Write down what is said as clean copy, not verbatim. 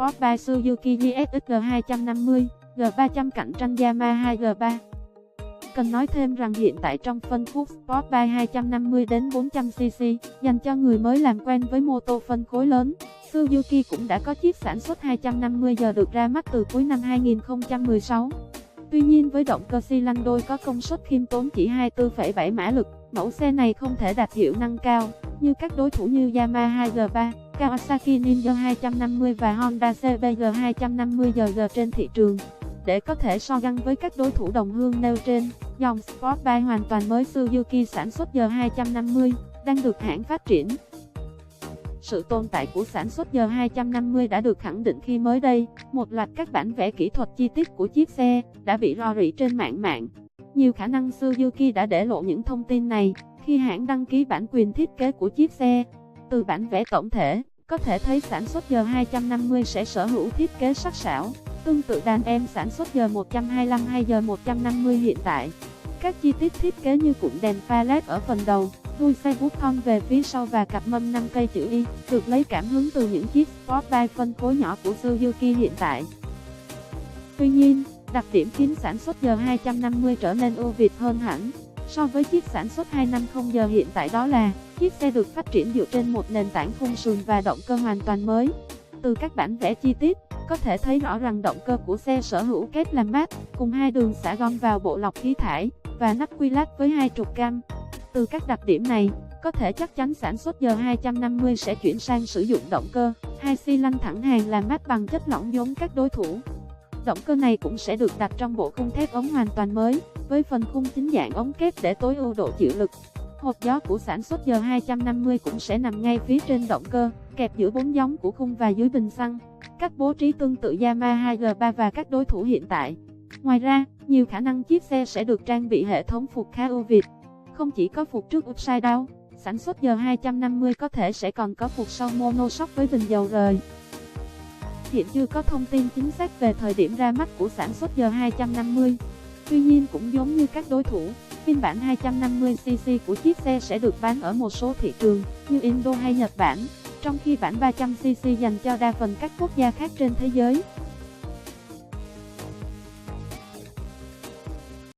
Sport by Suzuki GSX G250, G300 cạnh tranh Yamaha G3. Cần nói thêm rằng hiện tại trong phân khúc Sport by 250 đến 400cc, dành cho người mới làm quen với mô tô phân khối lớn, Suzuki cũng đã có chiếc sản xuất 250R được ra mắt từ cuối năm 2016. Tuy nhiên với động cơ xi lanh đôi có công suất khiêm tốn chỉ 24,7 mã lực, mẫu xe này không thể đạt hiệu năng cao như các đối thủ như Yamaha G3, Kawasaki Ninja 250 và Honda CBR 250RG trên thị trường. Để có thể so găng với các đối thủ đồng hương nêu trên, dòng Sport Bike hoàn toàn mới Suzuki sản xuất G250 đang được hãng phát triển. Sự tồn tại của sản xuất G250 đã được khẳng định khi mới đây, một loạt các bản vẽ kỹ thuật chi tiết của chiếc xe đã bị rò rỉ trên mạng. Nhiều khả năng Suzuki đã để lộ những thông tin này khi hãng đăng ký bản quyền thiết kế của chiếc xe. Từ bản vẽ tổng thể, có thể thấy sản xuất G250 sẽ sở hữu thiết kế sắc sảo, tương tự đàn em sản xuất G125 hay G150 hiện tại. Các chi tiết thiết kế như cụm đèn pha LED ở phần đầu, đuôi xe bút-on về phía sau và cặp mâm 5 cây chữ Y, được lấy cảm hứng từ những chiếc Sport Bike phân khối nhỏ của Suzuki hiện tại. Tuy nhiên, đặc điểm khiến sản xuất G250 trở nên ưu việt hơn hẳn so với chiếc sản xuất 250R hiện tại, đó là chiếc xe được phát triển dựa trên một nền tảng khung sườn và động cơ hoàn toàn mới. Từ các bản vẽ chi tiết, có thể thấy rõ rằng động cơ của xe sở hữu kết làm mát, cùng hai đường xả gom vào bộ lọc khí thải và nắp quy lát với hai trục cam. Từ các đặc điểm này, có thể chắc chắn sản xuất G250 sẽ chuyển sang sử dụng động cơ hai xi lanh thẳng hàng làm mát bằng chất lỏng giống các đối thủ. Động cơ này cũng sẽ được đặt trong bộ khung thép ống hoàn toàn mới, với phần khung chính dạng ống kép để tối ưu độ chịu lực. Hộp gió của sản xuất G250 cũng sẽ nằm ngay phía trên động cơ, kẹp giữa 4 gióng của khung và dưới bình xăng. Cách bố trí tương tự Yamaha G3 và các đối thủ hiện tại. Ngoài ra, nhiều khả năng chiếc xe sẽ được trang bị hệ thống phục khá ưu việt. Không chỉ có phục trước upside down, sản xuất G250 có thể sẽ còn có phục sau monoshock với bình dầu rời. Hiện chưa có thông tin chính xác về thời điểm ra mắt của sản xuất G250. Tuy nhiên cũng giống như các đối thủ, phiên bản 250cc của chiếc xe sẽ được bán ở một số thị trường như Indo hay Nhật Bản, trong khi bản 300cc dành cho đa phần các quốc gia khác trên thế giới.